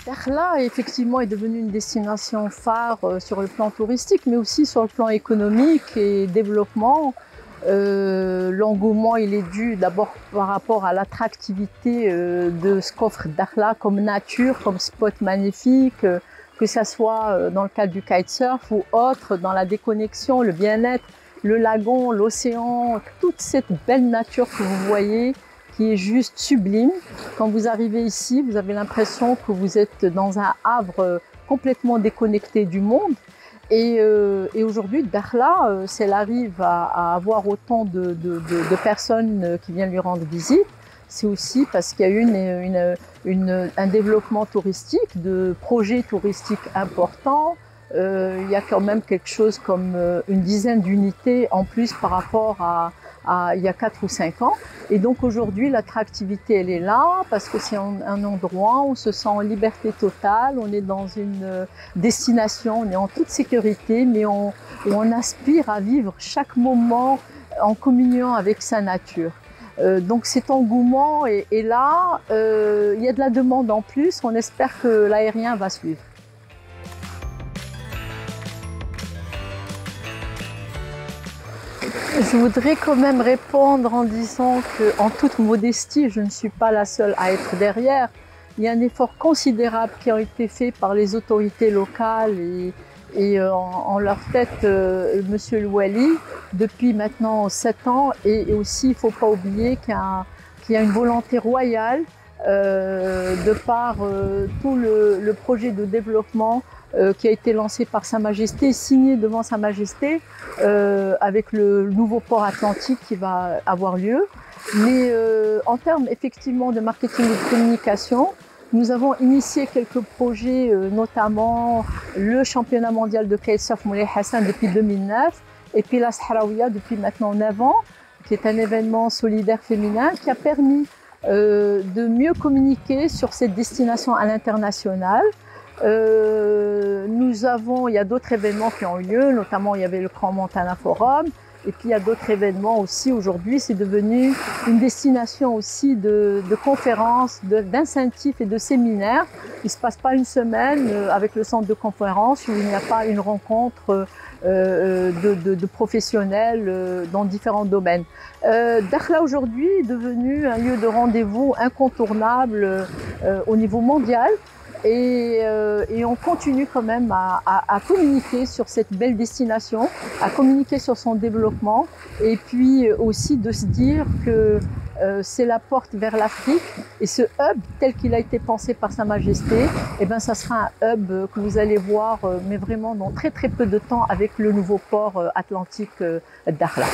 Dakhla, effectivement, est devenue une destination phare sur le plan touristique, mais aussi sur le plan économique et développement. L'engouement, il est dû d'abord par rapport à l'attractivité de ce qu'offre Dakhla comme nature, comme spot magnifique, que ça soit dans le cadre du kitesurf ou autre, dans la déconnexion, le bien-être, le lagon, l'océan, toute cette belle nature que vous voyez, qui est juste sublime. Quand vous arrivez ici, vous avez l'impression que vous êtes dans un havre complètement déconnecté du monde. Et aujourd'hui, Dakhla, si elle arrive à avoir autant de personnes qui viennent lui rendre visite, c'est aussi parce qu'il y a eu un développement touristique, de projets touristiques importants. Il y a quand même quelque chose comme une dizaine d'unités en plus par rapport à il y a 4 ou 5 ans. Et donc aujourd'hui, l'attractivité, elle est là parce que c'est un endroit où on se sent en liberté totale, on est dans une destination, on est en toute sécurité, mais où on aspire à vivre chaque moment en communion avec sa nature. Donc cet engouement est là, il y a de la demande en plus, on espère que l'aérien va suivre. Je voudrais quand même répondre en disant qu'en toute modestie, je ne suis pas la seule à être derrière. Il y a un effort considérable qui a été fait par les autorités locales et en leur tête, Monsieur Louali, depuis maintenant 7 ans. Et aussi, il ne faut pas oublier qu'il y a une volonté royale de par tout le projet de développement qui a été lancé par Sa Majesté, signé devant Sa Majesté, avec le nouveau port atlantique qui va avoir lieu. Mais en termes effectivement de marketing et de communication, nous avons initié quelques projets, notamment le championnat mondial de kitesurf Moulay Hassan depuis 2009, et puis la Sahraouia depuis maintenant 9 ans, qui est un événement solidaire féminin qui a permis de mieux communiquer sur cette destination à l'international. Il y a d'autres événements qui ont eu lieu, notamment il y avait le Grand Montana Forum, et puis il y a d'autres événements aussi. Aujourd'hui, c'est devenu une destination aussi de conférences, d'incentifs et de séminaires. Il ne se passe pas une semaine avec le centre de conférence où il n'y a pas une rencontre de professionnels dans différents domaines. Dakhla aujourd'hui est devenu un lieu de rendez-vous incontournable au niveau mondial. Et on continue quand même à communiquer sur cette belle destination, à communiquer sur son développement et puis aussi de se dire que c'est la porte vers l'Afrique et ce hub tel qu'il a été pensé par Sa Majesté, eh ben, ça sera un hub que vous allez voir mais vraiment dans très très peu de temps avec le nouveau port atlantique Dakhla.